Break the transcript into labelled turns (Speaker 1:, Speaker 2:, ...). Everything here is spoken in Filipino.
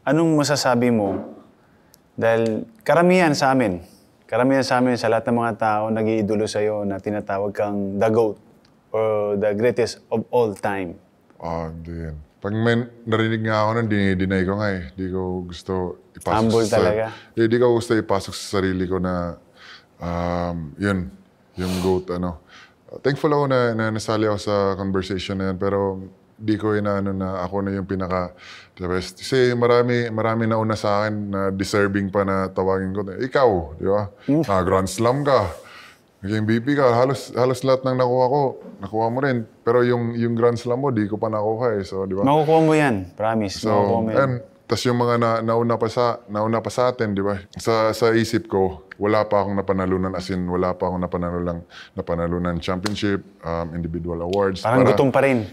Speaker 1: anong masasabi mo? Dahil karamihan sa amin sa lahat ng mga tao, nag-iidolo sa'yo na tinatawag kang the GOAT or the greatest of all time.
Speaker 2: Hindi yan. Pag may narinig nga ako nun, dinay ko nga eh. Di ko gusto ipasok
Speaker 1: Humble talaga.
Speaker 2: Di ko gusto ipasok sa sarili ko na yun, yung GOAT, ano. Thankful ako na nasali ako sa conversation na yan, pero di ko inaano na ako na yung pinaka the best. Kasi marami nauna sa akin na deserving pa na tawagin ko. Ikaw, di ba? Grand Slam ka. Naging BP ka. Halos lahat ng nakuha mo rin. Pero yung Grand Slam mo, di ko pa nakuha eh. So, di ba?
Speaker 1: Makukuha mo yan, promise.
Speaker 2: So,
Speaker 1: Makukuha mo yan.
Speaker 2: tas yung mga nauna pa sa atin, di ba? Sa isip ko, wala pa akong napanalunan, as in, wala pa akong napanalunan championship, individual awards.
Speaker 1: Parang gutom pa rin.